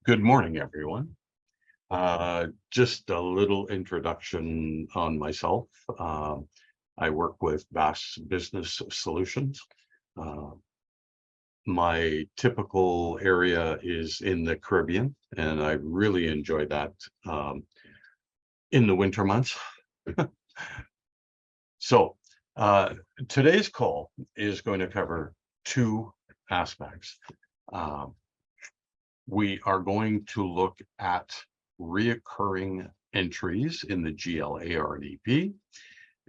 Good morning, everyone. Just a little introduction on myself. I work with Bass Business Solutions. Uh, my typical area is in the Caribbean, and I really enjoy that in the winter months. So uh, today's call is going to cover two aspects. Um, we are going to look at reoccurring entries in the GLARDP,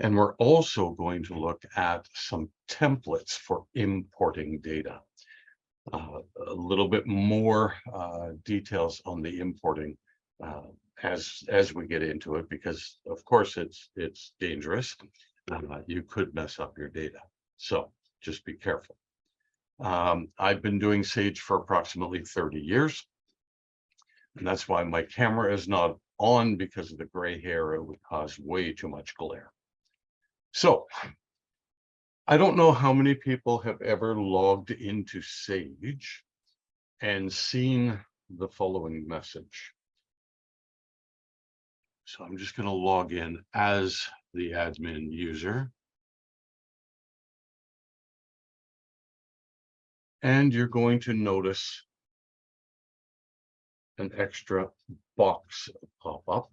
and we're also going to look at some templates for importing data. A little bit more details on the importing as we get into it, because of course it's dangerous. You could mess up your data, so just be careful. I've been doing Sage for approximately 30 years. And that's why my camera is not on, because of the gray hair. It would cause way too much glare. So I don't know how many people have ever logged into Sage and seen the following message. So I'm just going to log in as the admin user. And you're going to notice an extra box pop up,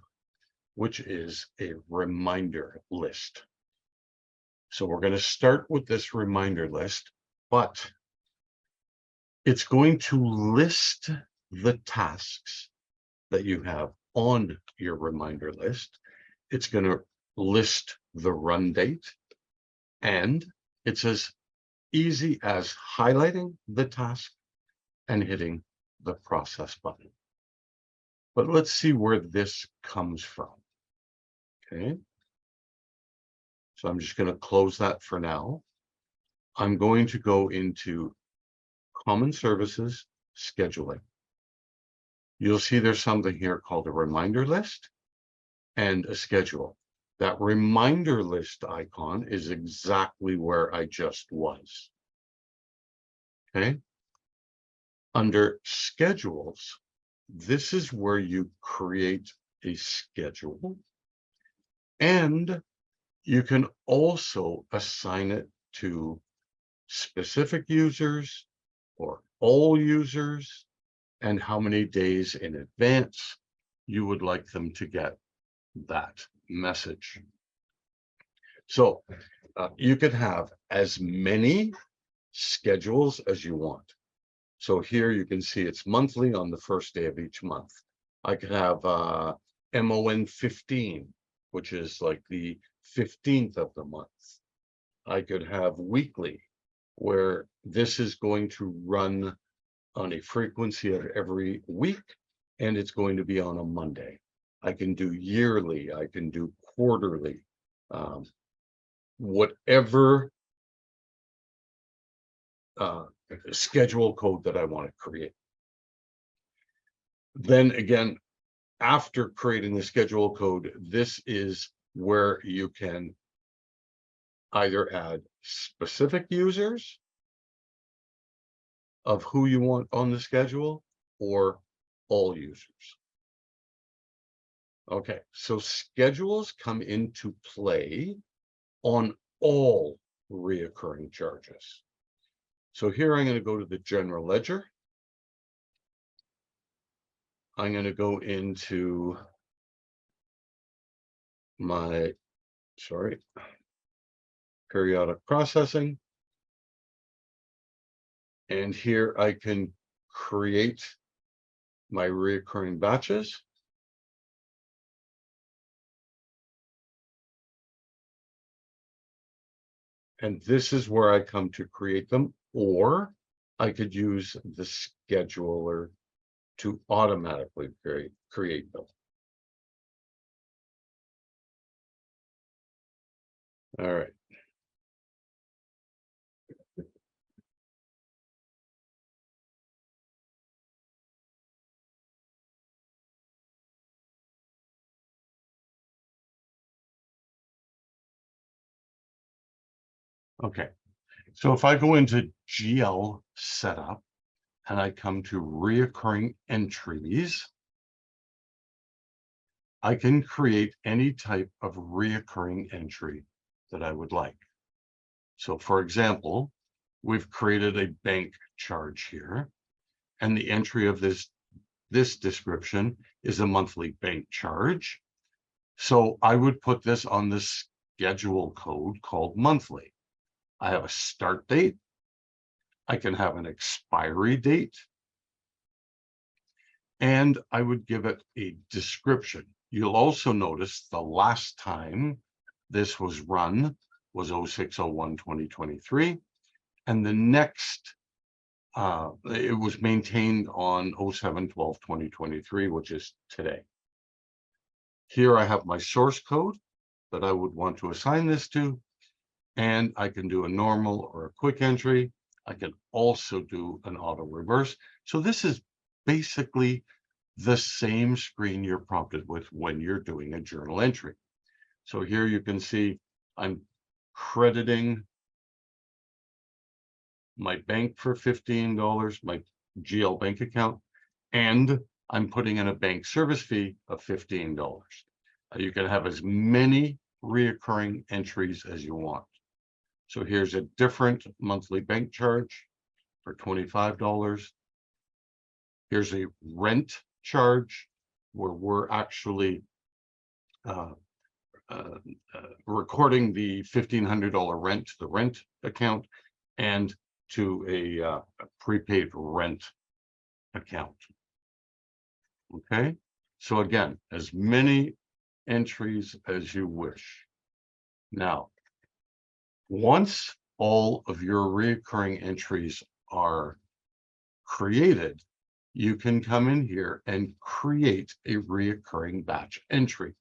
which is a reminder list. So we're going to start with this reminder list, but it's going to list the tasks that you have on your reminder list. It's going to list the run date, and it's as easy as highlighting the task and hitting the process button. But let's see where this comes from. Okay. So I'm just going to close that for now. I'm going to go into Common Services, Scheduling. You'll see there's something here called a reminder list and a schedule. That reminder list icon is exactly where I just was. Okay. Under schedules, this is where you create a schedule, and you can also assign it to specific users or all users, and how many days in advance you would like them to get that message. So you could have as many schedules as you want. So here you can see it's monthly on the first day of each month. I could have MON 15, which is like the 15th of the month. I could have weekly, where this is going to run on a frequency of every week, and it's going to be on a Monday. I can do yearly, I can do quarterly, whatever schedule code that I want to create. Then again, after creating the schedule code, this is where you can either add specific users of who you want on the schedule, or all users. Okay, so schedules come into play on all reoccurring charges. So here I'm going to go to the general ledger. I'm going to go into my, periodic processing. And here I can create my reoccurring batches. And this is where I come to create them, or I could use the scheduler to automatically create them. All right. Okay. So if I go into GL setup, and I come to reoccurring entries, I can create any type of reoccurring entry that I would like. So for example, we've created a bank charge here, and the entry of this description is a monthly bank charge. So I would put this on the schedule code called monthly. I have a start date. I can have an expiry date. And I would give it a description. You'll also notice the last time this was run was 06/01/2023, and the next it was maintained on 07/12/2023, which is today. Here I have my source code that I would want to assign this to, and I can do a normal or a quick entry. I can also do an auto reverse. So this is basically the same screen you're prompted with when you're doing a journal entry. So here you can see I'm crediting my bank for $15, my GL bank account, and I'm putting in a bank service fee of $15. You can have as many reoccurring entries as you want. So here's a different monthly bank charge for $25. Here's a rent charge where we're actually recording the $1,500 rent to the rent account and to a prepaid rent account. Okay, so again, as many entries as you wish. Now, once all of your recurring entries are created, you can come in here and create a reoccurring batch entry.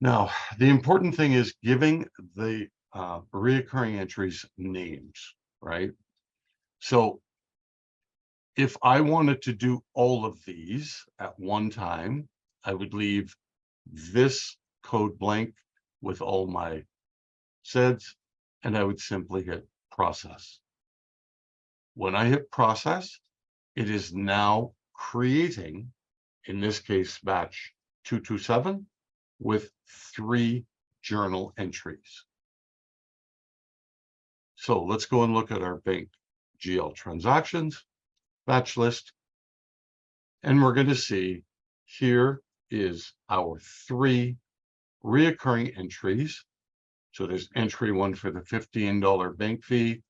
Now, the important thing is giving the reoccurring entries names, right? So if I wanted to do all of these at one time, I would leave this code blank with all my seds, and I would simply hit process. When I hit process, it is now creating, in this case, batch 227 with 3 journal entries. So let's go and look at our bank GL transactions batch list. And we're going to see here is our 3 reoccurring entries. So there's entry 1 for the $15 bank fee,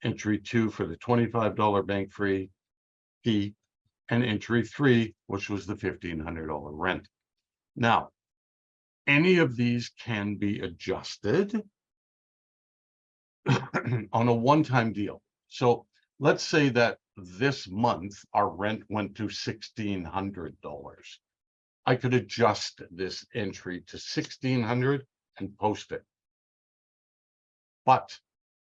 entry 2 for the $25 bank fee, and entry 3, which was the $1,500 rent. Now, any of these can be adjusted on a one-time deal. So let's say that this month our rent went to $1,600. I could adjust this entry to $1,600 and post it. But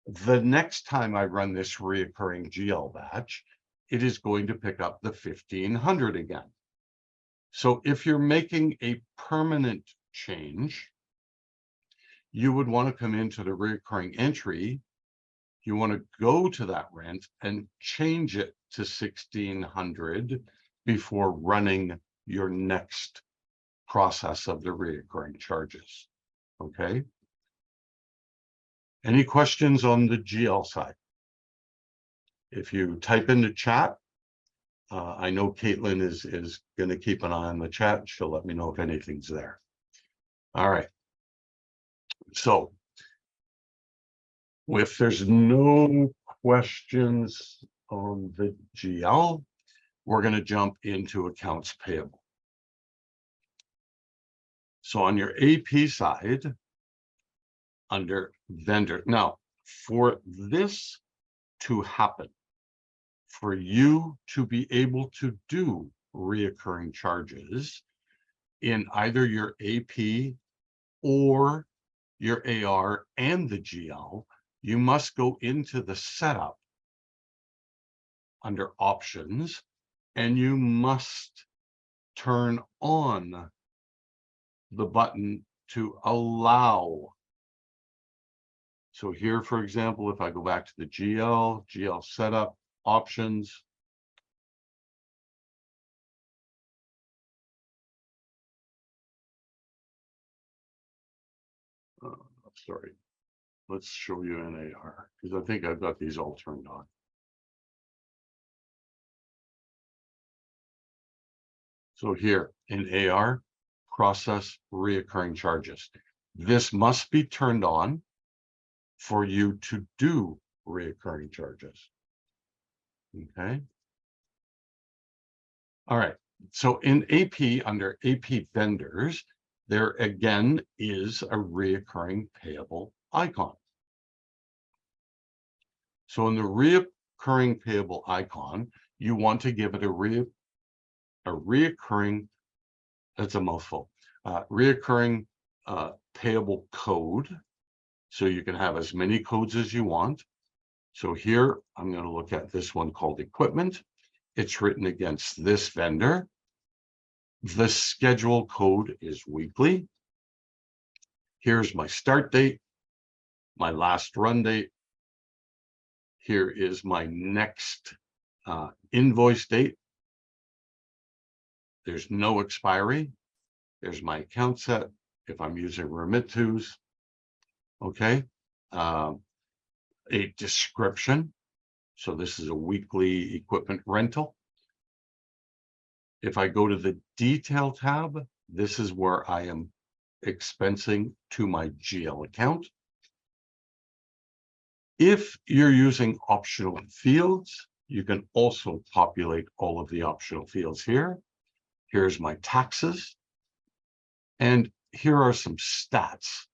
the next time I run this reoccurring GL batch, it is going to pick up the $1,500 again. So if you're making a permanent change, you would want to come into the recurring entry. You want to go to that rent and change it to $1,600 before running your next process of the recurring charges. Okay. Any questions on the GL side? If you type into chat, I know Caitlin is going to keep an eye on the chat. She'll let me know if anything's there. All right. So if there's no questions on the GL, we're going to jump into accounts payable. So on your AP side, under vendor, now for this to happen, for you to be able to do reoccurring charges in either your AP or your AR and the GL, you must go into the setup under options, and you must turn on the button to allow. So here, for example, if I go back to the GL setup, options. Sorry, let's show you an AR because I think I've got these all turned on. So here in AR, process reoccurring charges. This must be turned on for you to do reoccurring charges. Okay. All right. So in AP, under AP vendors, there again is a reoccurring payable icon. So in the reoccurring payable icon, you want to give it a reoccurring, that's a mouthful, reoccurring payable code. So you can have as many codes as you want. So here, I'm going to look at this one called equipment. It's written against this vendor. The schedule code is weekly. Here's my start date, my last run date. Here is my next invoice date. There's no expiry. There's my account set if I'm using remit-tos. Okay. A description. So this is a weekly equipment rental. If I go to the detail tab, this is where I am expensing to my GL account. If you're using optional fields, you can also populate all of the optional fields here. Here's my taxes. And here are some stats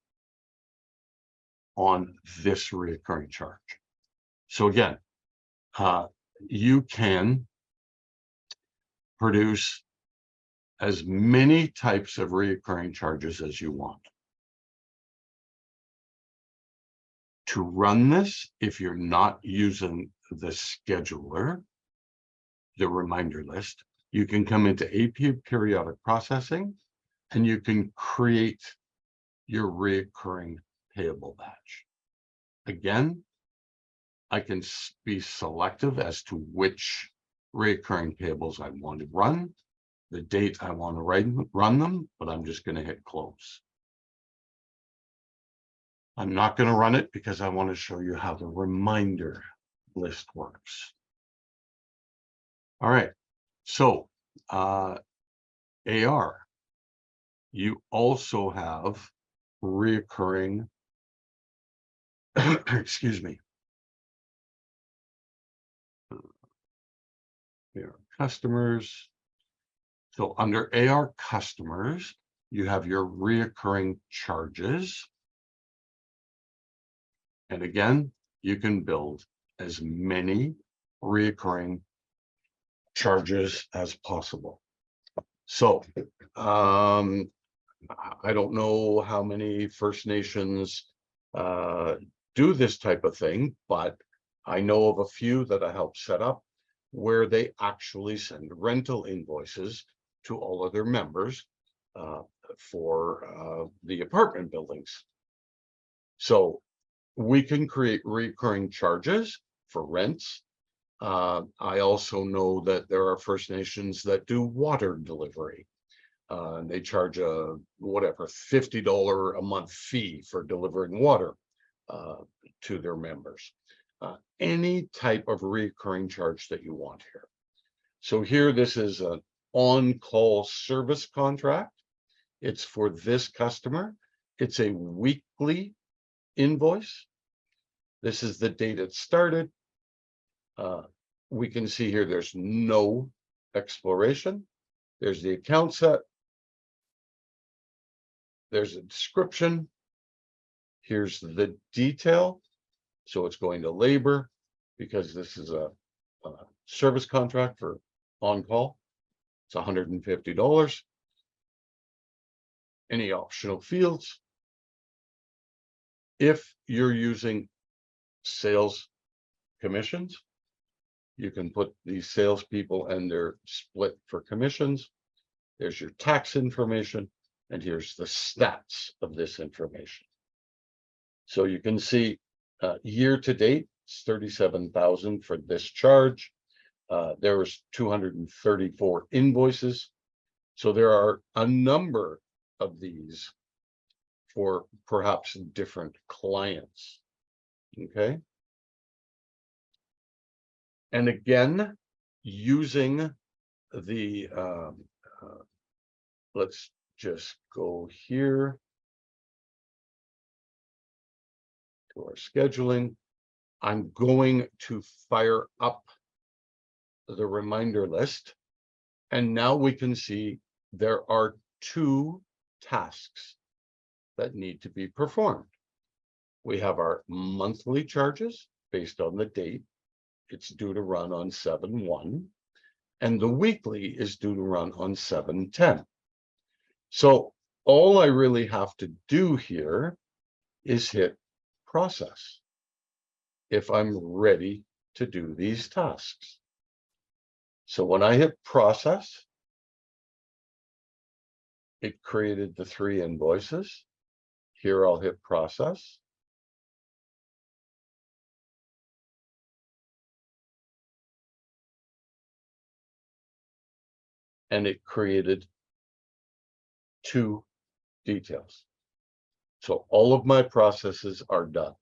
on this recurring charge. So again, you can produce as many types of recurring charges as you want. To run this, if you're not using the scheduler, the reminder list, you can come into AP periodic processing and you can create your recurring payable batch. Again, I can be selective as to which recurring payables I want to run, the date I want to run them, but I'm just going to hit close. I'm not going to run it because I want to show you how the reminder list works. All right, so AR, you also have reoccurring, excuse me, customers. So under AR customers, you have your reoccurring charges. And again, you can build as many reoccurring charges as possible. So I don't know how many First Nations do this type of thing, but I know of a few that I helped set up where they actually send rental invoices to all of their members for the apartment buildings. So we can create recurring charges for rents. I also know that there are First Nations that do water delivery. They charge a whatever $50 a month fee for delivering water to their members. Any type of recurring charge that you want here. So here, this is an on-call service contract. It's for this customer. It's a weekly invoice. This is the date it started. We can see here there's no exploration. There's the account set. There's a description. Here's the detail. So it's going to labor because this is a service contract for on-call. It's $150. Any optional fields. If you're using sales commissions, you can put these salespeople and their split for commissions. There's your tax information, and here's the stats of this information. So you can see year to date, It's 37,000 for this charge. There was 234 invoices. So there are a number of these for perhaps different clients. Okay. And again, using the, let's just go here to our scheduling. I'm going to fire up the reminder list. And now we can see there are 2 tasks that need to be performed. We have our monthly charges based on the date. It's due to run on 7/1, and the weekly is due to run on 7/10. So all I really have to do here is hit process if I'm ready to do these tasks. So when I hit process, it created the 3 invoices. Here I'll hit process. And it created 2 details. So all of my processes are done.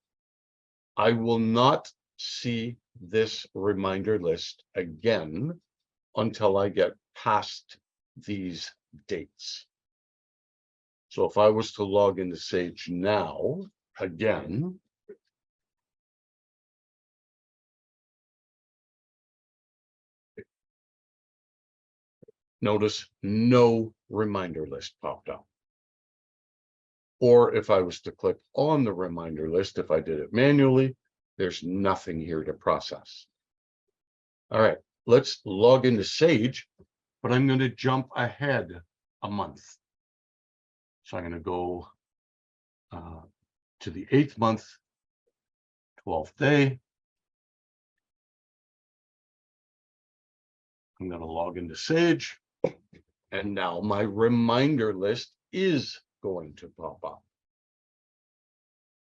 I will not see this reminder list again until I get past these dates. So if I was to log into Sage now, again, notice no reminder list popped up. Or if I was to click on the reminder list, if I did it manually, there's nothing here to process. All right, let's log into Sage, but I'm going to jump ahead a month. So I'm going to go to the 8th month, 12th day. I'm going to log into Sage, and now my reminder list is going to pop up.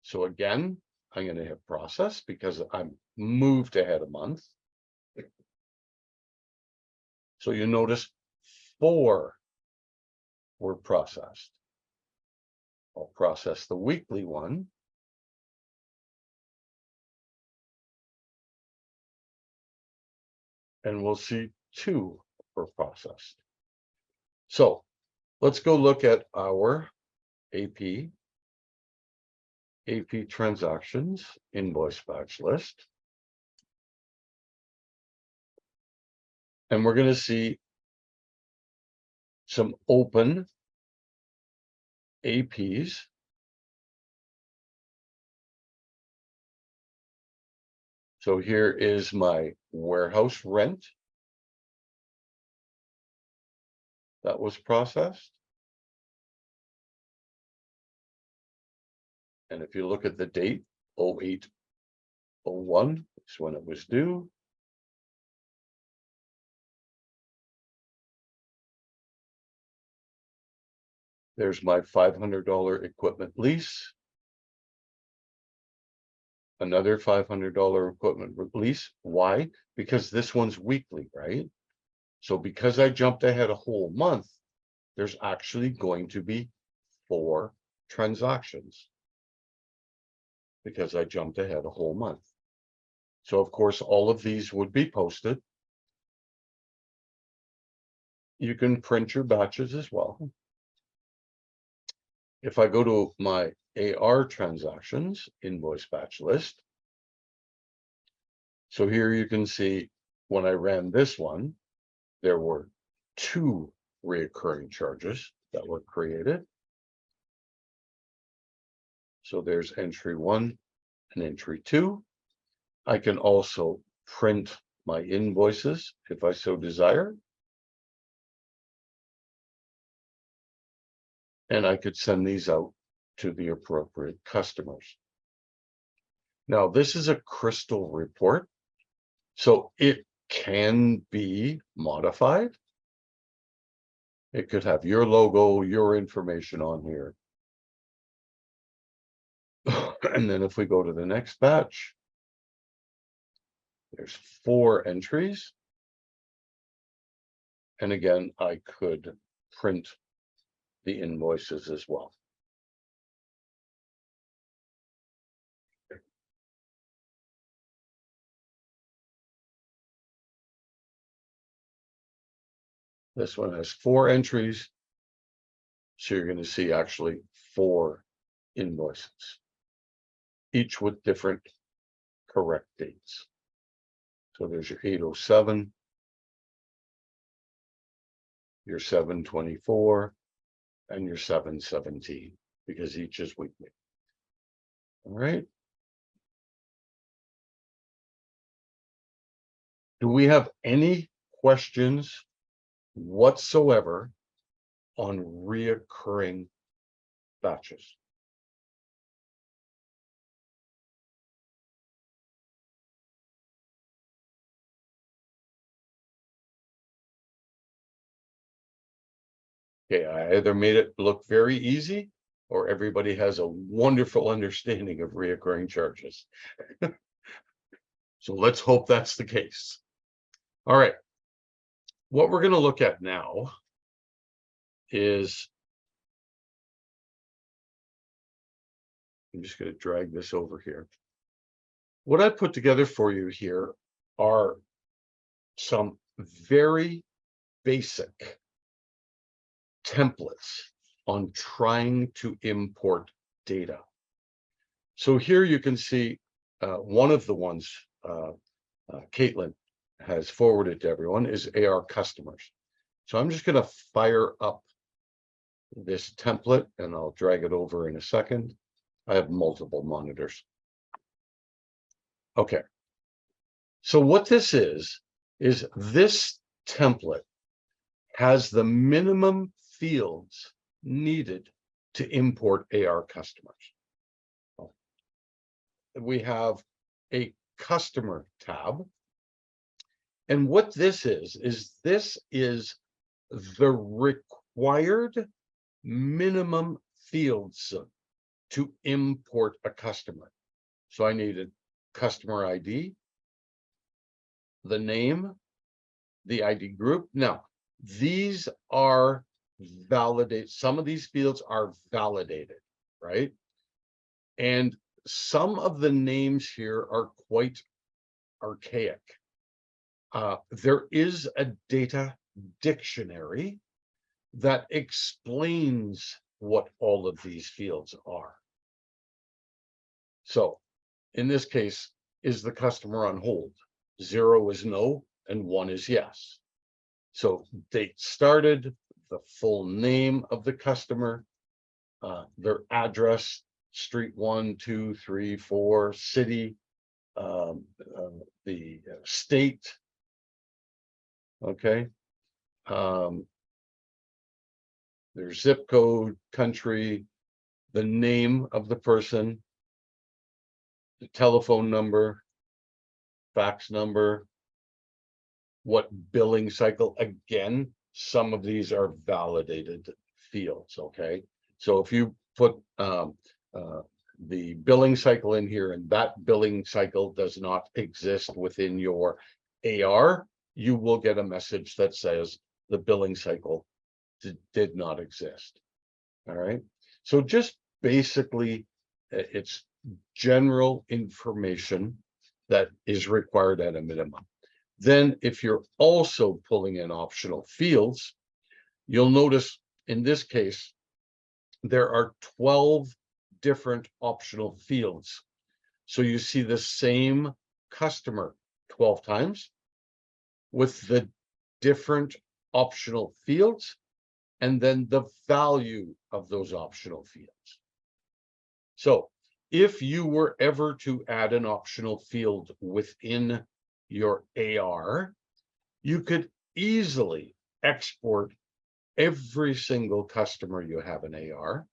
So again, I'm going to hit process because I'm moved ahead a month. So you notice 4 were processed. I'll process the weekly one. And we'll see 2 were processed. So let's go look at our AP transactions invoice batch list. And we're going to see some open APs. So here is my warehouse rent that was processed. And if you look at the date, 08/01 is when it was due. There's my $500 equipment lease. Another $500 equipment lease. Why? Because this one's weekly, right? So because I jumped ahead a whole month, there's actually going to be 4 transactions because I jumped ahead a whole month. So of course, all of these would be posted. You can print your batches as well. If I go to my AR transactions invoice batch list, so here you can see when I ran this one, there were 2 recurring charges that were created. So there's entry 1 and entry 2. I can also print my invoices if I so desire. And I could send these out to the appropriate customers. Now, this is a crystal report, so it can be modified. It could have your logo, your information on here. And then if we go to the next batch, There's 4 entries. And again, I could print the invoices as well. This one has 4 entries. So you're going to see actually 4 invoices, each with different correct dates. So there's your 807, your 724, and your 717, because each is weekly. All right. Do we have any questions whatsoever on reoccurring batches? Okay, I either made it look very easy or everybody has a wonderful understanding of reoccurring charges. So let's hope that's the case. All right. What we're going to look at now is, I'm just going to drag this over here. What I put together for you here are some very basic templates on trying to import data. So here you can see one of the ones Caitlin has forwarded to everyone is AR customers. So I'm just going to fire up this template and I'll drag it over in a second. I have multiple monitors. Okay. So what this is this template has the minimum fields needed to import AR customers. We have a customer tab. And what this is this is the required minimum fields to import a customer. So I needed customer ID, the name, the ID group. Now, these are validated. Some of these fields are validated, right? And some of the names here are quite archaic. There is a data dictionary that explains what all of these fields are. So in this case, is the customer on hold? 0 is no, and 1 is yes. So date started, the full name of the customer, their address, street 1, 2, 3, 4, city, the state. Okay. Their zip code, country, the name of the person, the telephone number, fax number, what billing cycle. Again, some of these are validated fields. Okay. So if you put the billing cycle in here and that billing cycle does not exist within your AR, you will get a message that says the billing cycle did not exist. All right. So just basically, it's general information that is required at a minimum. Then if you're also pulling in optional fields, you'll notice in this case, there are 12 different optional fields. So you see the same customer 12 times with the different optional fields and then the value of those optional fields. So if you were ever to add an optional field within your AR, you could easily export every single customer you have in AR,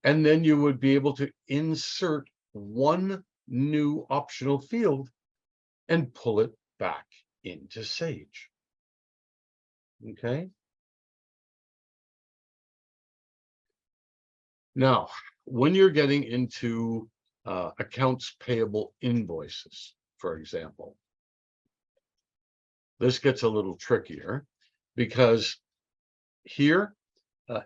and then you would be able to insert one new optional field and pull it back into Sage. Okay. Now, when you're getting into accounts payable invoices, for example, this gets a little trickier because here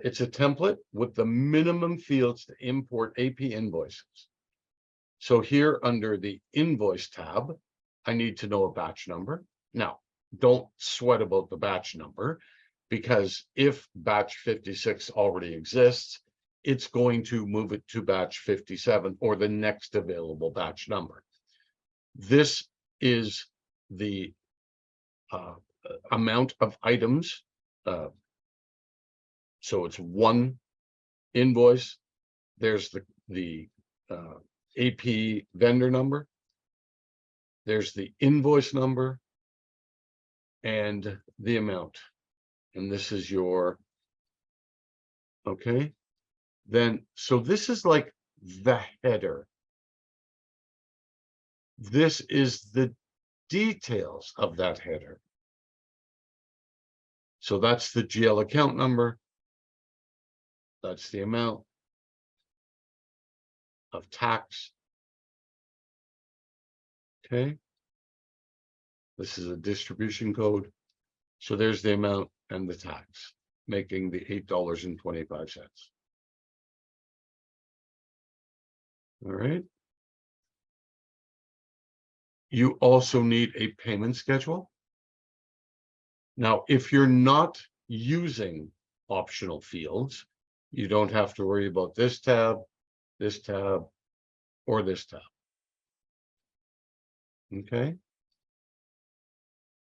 it's a template with the minimum fields to import AP invoices. So here under the invoice tab, I need to know a batch number. Now, don't sweat about the batch number, because if batch 56 already exists, it's going to move it to batch 57 or the next available batch number. This is the amount of items. So it's one invoice. There's the AP vendor number. There's the invoice number and the amount. And this is your, okay. Then, so this is like the header. This is the details of that header. So that's the GL account number. That's the amount of tax. Okay. This is a distribution code. So there's the amount and the tax, making the $8.25. All right. You also need a payment schedule. Now, if you're not using optional fields, you don't have to worry about this tab, or this tab. Okay.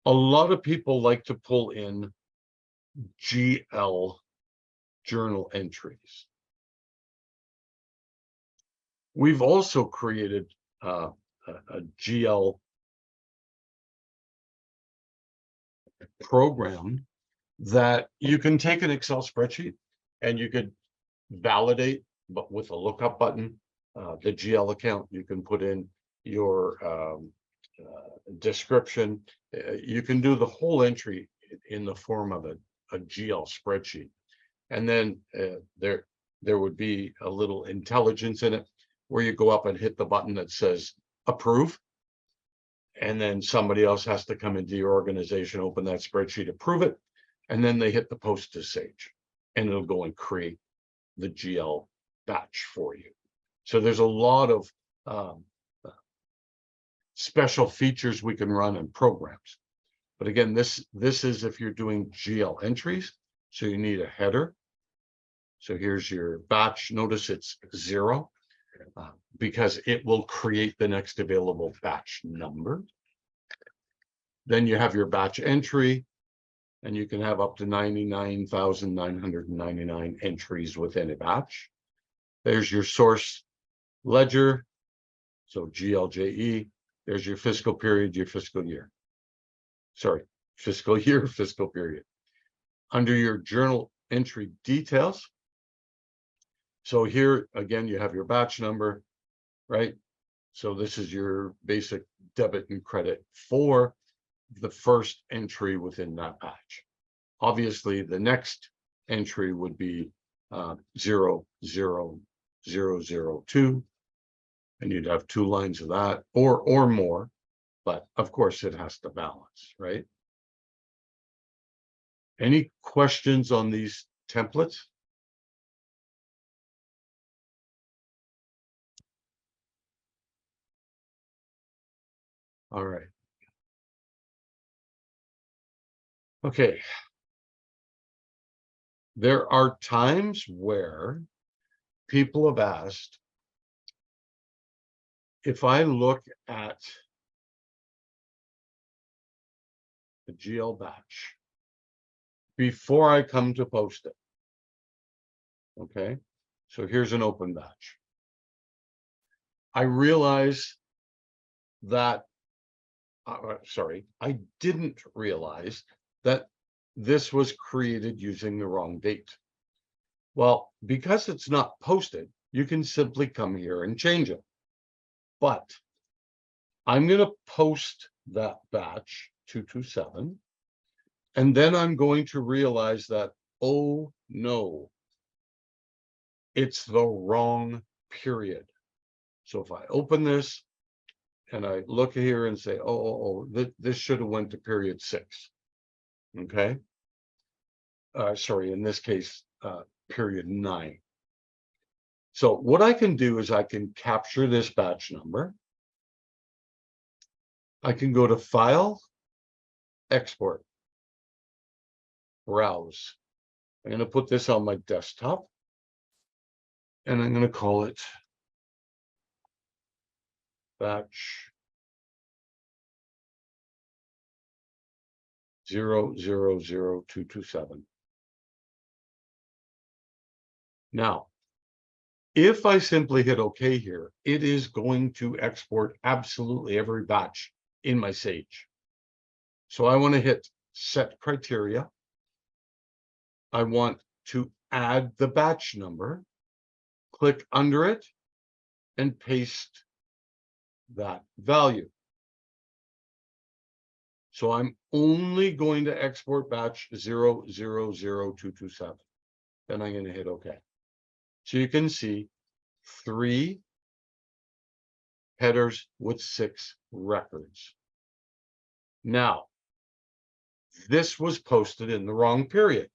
A lot of people like to pull in GL journal entries. We've also created a GL program that you can take an Excel spreadsheet and you could validate, but with a lookup button, the GL account. You can put in your description. You can do the whole entry in the form of a GL spreadsheet. And then there would be a little intelligence in it where you go up and hit the button that says approve. And then somebody else has to come into your organization, open that spreadsheet, approve it, and then they hit the post to Sage, and it'll go and create the GL batch for you. So there's a lot of special features we can run in programs. But again, this is if you're doing GL entries, so you need a header. So here's your batch. Notice it's 0. Because it will create the next available batch number. Then you have your batch entry, and you can have up to 99,999 entries within a batch. There's your source ledger, so GLJE. There's your fiscal period, your fiscal year. Sorry, fiscal year, fiscal period. Under your journal entry details, so here, again, you have your batch number, right? So this is your basic debit and credit for the first entry within that batch. Obviously, the next entry would be 00002, and you'd have 2 lines of that, or more, but of course it has to balance, right? Any questions on these templates? All right. Okay. There are times where people have asked, if I look at the GL batch before I come to post it, okay? So here's an open batch. I realize that, I didn't realize that this was created using the wrong date. Well, because it's not posted, you can simply come here and change it. But I'm going to post that batch 227, and then I'm going to realize that, oh no, it's the wrong period. So if I open this and I look here and say, this should have went to period 6. Okay. Sorry, in this case, period 9. So what I can do is I can capture this batch number. I can go to File, Export, Browse. I'm going to put this on my desktop, and I'm going to call it batch 000227. Now, if I simply hit OK here, it is going to export absolutely every batch in my Sage. So I want to hit Set Criteria. I want to add the batch number, click under it, and paste that value. So I'm only going to export batch 000227. Then I'm going to hit OK. So you can see 3 headers with 6 records. Now, this was posted in the wrong period.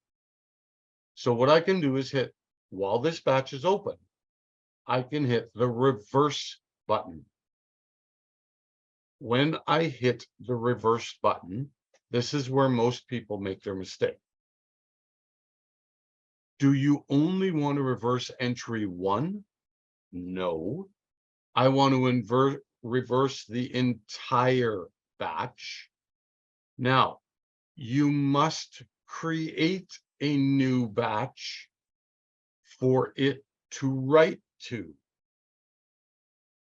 So what I can do is hit, while this batch is open, I can hit the reverse button. When I hit the reverse button, this is where most people make their mistake. Do you only want to reverse entry 1? No. I want to reverse the entire batch. Now, you must create a new batch for it to write to.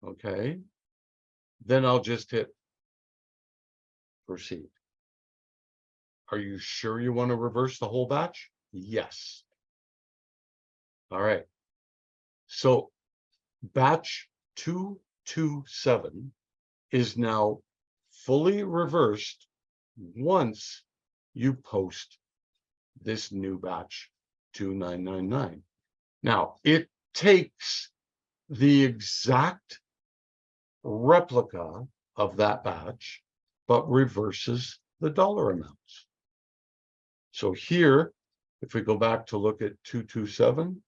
Okay. Then I'll just hit proceed. Are you sure you want to reverse the whole batch? Yes. All right. So batch 227 is now fully reversed once you post this new batch 2999. Now, it takes the exact replica of that batch, but reverses the dollar amounts. So here, if we go back to look at 227,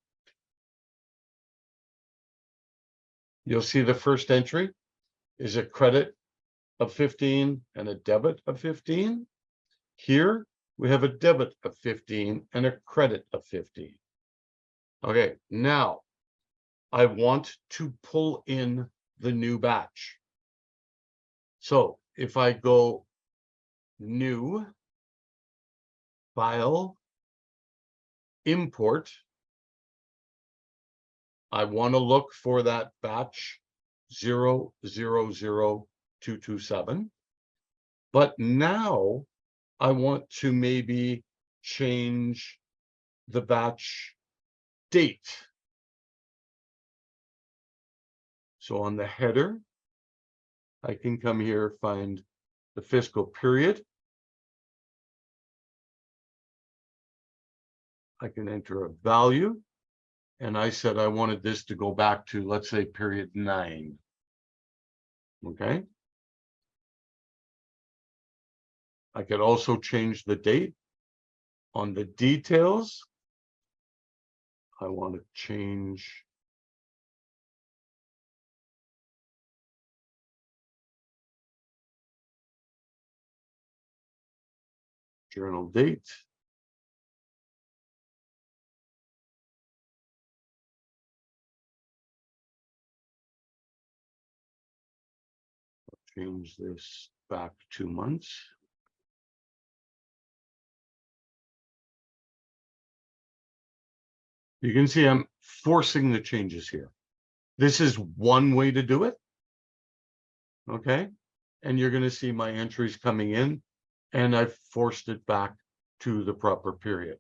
you'll see the first entry is a credit of 15 and a debit of 15. Here, we have a debit of 15 and a credit of 15. Okay, now I want to pull in the new batch. So if I go New, File, Import, I want to look for that batch 000227. But now I want to maybe change the batch date. So on the header, I can come here, find the fiscal period. I can enter a value. And I said I wanted this to go back to, let's say, period 9. Okay. I could also change the date. On the details, I want to change journal date. Change this back 2 months. You can see I'm forcing the changes here. This is one way to do it. Okay. And you're going to see my entries coming in, and I've forced it back to the proper period.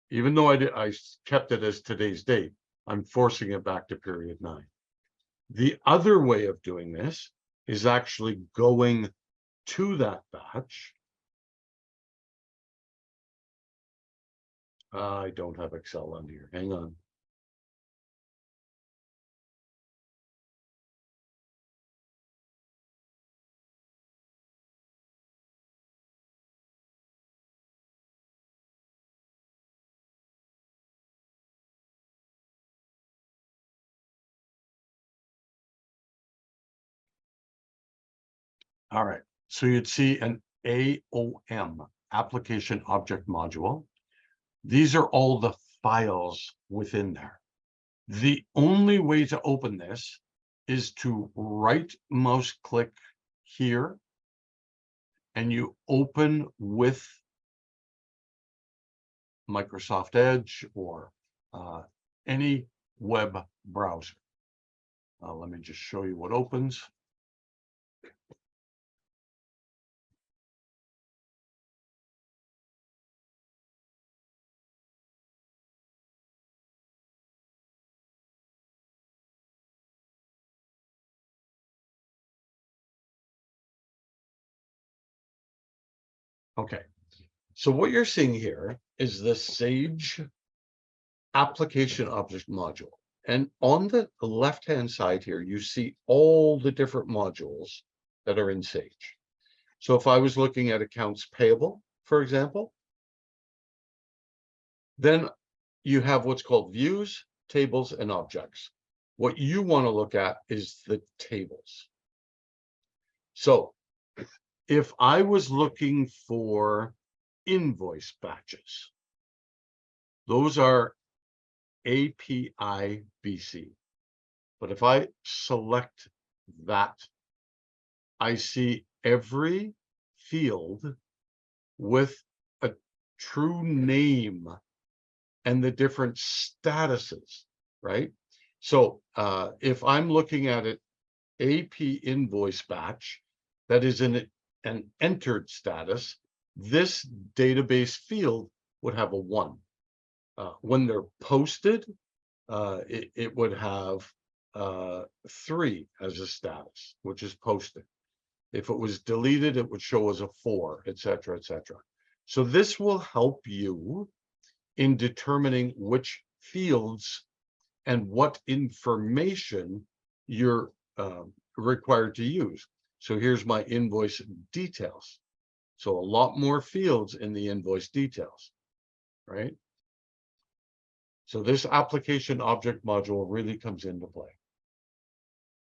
Even though I kept it as today's date, I'm forcing it back to period 9. The other way of doing this is actually going to that batch. I don't have Excel on here. Hang on. All right, so you'd see an AOM, application object module. These are all the files within there. The only way to open this is to right mouse click here, and you open with Microsoft Edge or any web browser. Let me just show you what opens. Okay, so what you're seeing here is the Sage application object module. And on the left-hand side here, you see all the different modules that are in Sage. So if I was looking at accounts payable, for example, then you have what's called views, tables, and objects. What you want to look at is the tables. So if I was looking for invoice batches, those are API BC. But if I select that, I see every field with a true name and the different statuses, right? So if I'm looking at it, AP invoice batch, that is in an entered status, this database field would have a 1. When they're posted, it would have 3 as a status, which is posted. If it was deleted, it would show as a 4, etc., etc. So this will help you in determining which fields and what information you're required to use. So here's my invoice details. So a lot more fields in the invoice details, right? So this application object module really comes into play.